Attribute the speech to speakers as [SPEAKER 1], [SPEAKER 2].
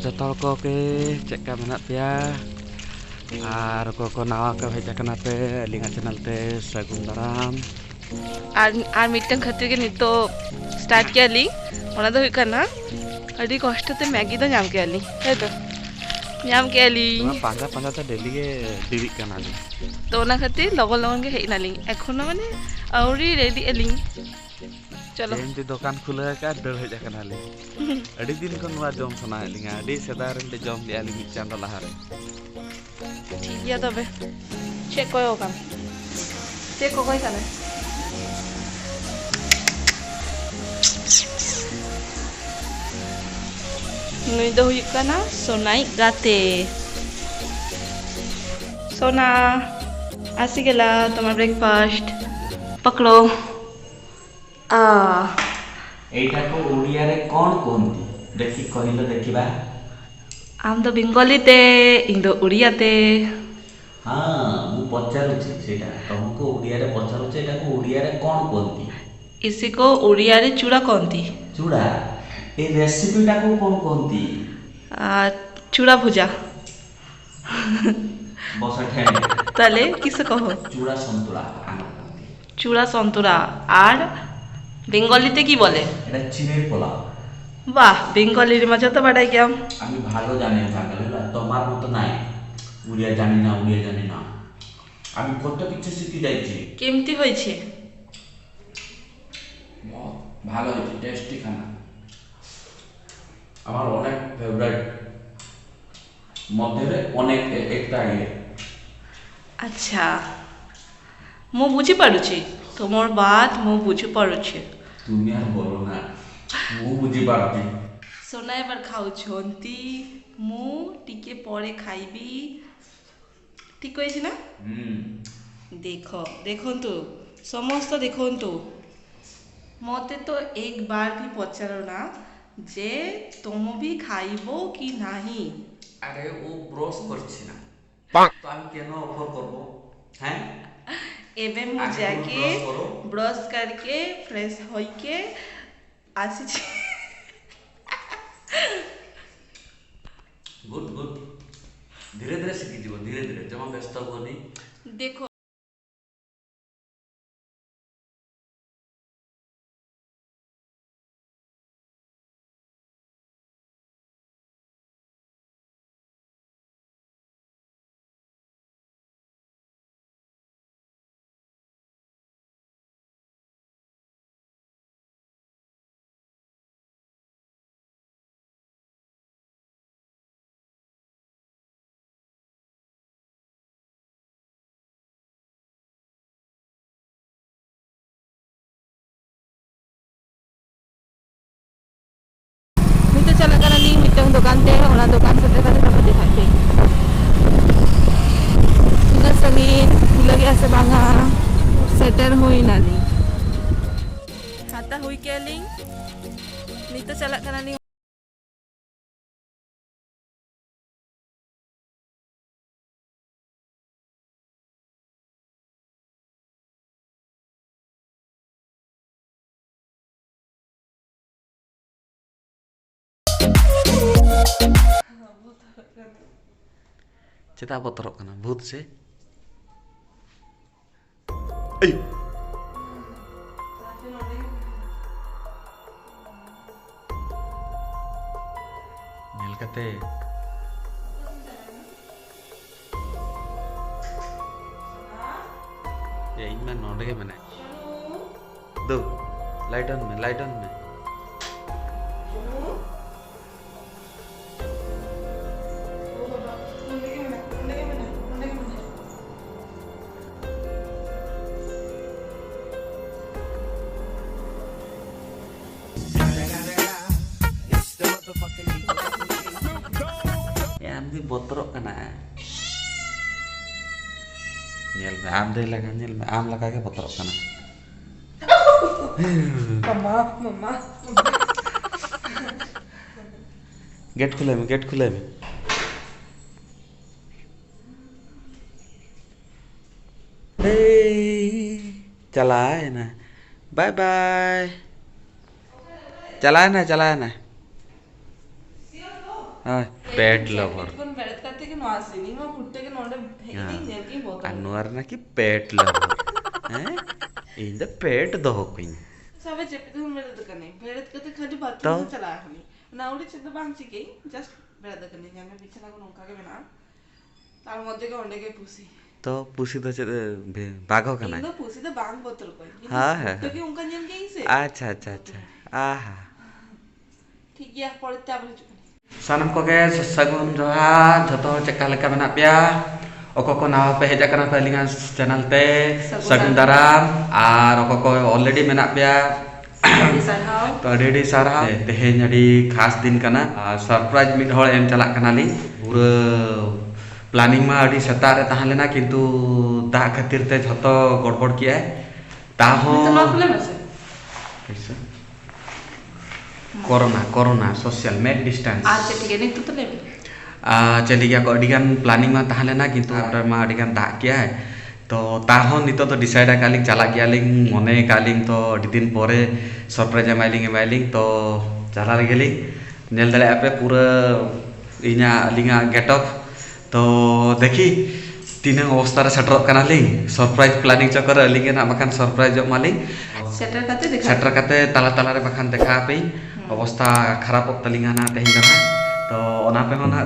[SPEAKER 1] jotol ko ke cek ka menak pia ar ko nawa ka heja kana pe linga channel te sagun daram
[SPEAKER 2] আর মিটটাং খাতে গে নিতো start কে আলি ওনা তো হইকানা আদি কষ্টতে Maggi তো নাম কে আলি তাই তো নাম কে আলি
[SPEAKER 1] পাঁচা পাঁচা তে ডেলি গে দিবি কানা লি
[SPEAKER 2] তো ওনা খাতে লগন লগন গে হেই নালি এখনো মানে আউরি রেডি আলি চলো
[SPEAKER 1] এমতি দোকান খুলে কা দর হেja kana লি আদি দিন কোন ওয়া জম সনা লিঙ্গা আদি সেদারেন তে জম দি আলি মিট চান্দ লাহারে
[SPEAKER 2] ঠিক গিয়া তবে চেক কয় ওখান চেক কয় কানে Nui do huyuk kana Sonai gate Sona आसी गेला तुम्हार ब्रेकफास्ट पकड़ो आ
[SPEAKER 3] एटा को ओडिया रे कोन कोनती देखि कहिलो देखिबा
[SPEAKER 2] आम तो बेंगली ते इन दो उड़िया ते
[SPEAKER 3] हां मु पचारुछि सेटा तुमको ओडिया रे पचारुछि एटा को ओडिया रे कोन कोनती
[SPEAKER 2] इसी को उड़िया रे चूड़ा कोनती
[SPEAKER 3] चूड़ा ए रेसिपी टा को कोन कोनती
[SPEAKER 2] चूड़ा भुजा
[SPEAKER 3] बसा ठेने
[SPEAKER 2] ताले किसे कहो
[SPEAKER 3] चूड़ा संतुला
[SPEAKER 2] चूड़ा संतुरा আর বেঙ্গলিতে কি বলে
[SPEAKER 3] এটা চিড়ের পোলাও
[SPEAKER 2] বাহ বেঙ্গলির মজা তো বাড়াই গেলাম
[SPEAKER 3] আমি ভালো জানি বাঙালিরা তোমার মতো নাই উড়িয়া জানি না আমি কত কিছু শিখে যাইছি
[SPEAKER 2] কেমতি হয়েছে
[SPEAKER 3] ভালো হয়েছে টেস্টি খানা আমার অনেক ফেভারিট মধ্যে অনেক একটা
[SPEAKER 2] আচ্ছা ମୁଁ ବୁଝିପାରୁଛି ତୁମର ବାତ ମୁଁ ବୁଝିପାରୁଛି
[SPEAKER 3] তুমি আর বলো না ମୁଁ ବୁଝିପାରୁଛି
[SPEAKER 2] সোনা এবার ଖାଉଛନ୍ତି ମୁଁ ଟିକେ ପରେ ଖାଇବି ঠিক কইছি না ଦେଖନ୍ତୁ ସମସ୍ତ ଦେଖନ୍ତୁ ମତେ ତ ଏକ ବାର ବି ପଚାର ନା যে তুমি भी খাইব কি ନାହିଁ
[SPEAKER 3] আরে ও ব্রশ করছে না তো আমি কেন অফার করব হ্যাঁ
[SPEAKER 2] ଏବେ ମୁଁ ଯାକେ ବ୍ରଶ କରିକେ ଫ୍ରେଶ ହୋଇକେ ଆସିଛି
[SPEAKER 3] गुड गुड धीरे धीरे सीखी जीव धीरे धीरे जमा व्यस्त होनी
[SPEAKER 2] देखो Kita jalan kanan ni mitang dukan teh orang dukan sebelah tadi dapat dihaji. Kita sengin lagi asa bangga setter hui nali. Kata hui keling. Nita jalan kanan ni.
[SPEAKER 1] Cita botorok kana भूत से ay nyel kate ya iman nonde ke mana do light on me Amdi botorok kana nyel me am deh laga nyel me am laga ke botorok kana
[SPEAKER 2] mama
[SPEAKER 1] gate खुले में चला है ना bye bye चला है ना हाँ pet lover.
[SPEAKER 2] kon berat kate ke no asini ma putte ke nonde heini nyel ki boto
[SPEAKER 1] Anwar naki pet lover. In the pet doho queen.
[SPEAKER 2] sabe jepi tu berat kane berat kate khali
[SPEAKER 1] तो?
[SPEAKER 2] bathroom chala ahni na ude chede bang chike just berat kane jangan bichana ko nongka ke bena tar modde ke onde ke pusi
[SPEAKER 1] तो pussy तो बाघो का
[SPEAKER 2] इन
[SPEAKER 1] ना
[SPEAKER 2] दो pussy तो बांग बोतल कोई
[SPEAKER 1] हाँ है
[SPEAKER 2] तो कि उनका नियम के से
[SPEAKER 1] अच्छा अच्छा अच्छा आहा
[SPEAKER 2] ठीक है पड़ते आप
[SPEAKER 1] सानम को के सगुन जोहार जतो चक्का लेका मेना पिया oko ko nawa pe heja kana palingan channel te sagun daram ar oko ko already menak pia to ready sarha tehenya di khas din kana surprise mid hol em chalak kana li pura planning ma adi seta re tahan lena kintu da khatir te jhoto godbod kiya ta ho corona social make distance
[SPEAKER 2] अच्छा ठीक है नहीं तो ले
[SPEAKER 1] चली गया को अडिगान planning में ताहले ना किंतु ऑर्डर में अडिगान दाग किया है तो ताहन नितो तो डिसाइड कालिंग चला गया लिंग मने कालिंग तो अडी दिन पोरे सरप्राइज एमाइलिंग तो चला गेलिंग नेल दले पे पूरा इना लिंगा गेट अप तो देखी तीन अवस्था रे सेटर कना लिंग सरप्राइज प्लानिंग चक्कर लिंग ना बखान सरप्राइज जो मालिंग सेटर कते ताला ताला रे बखान देखा पे अवस्था खराब तलिंगा ना तेहिं जमा तो ओना पे होना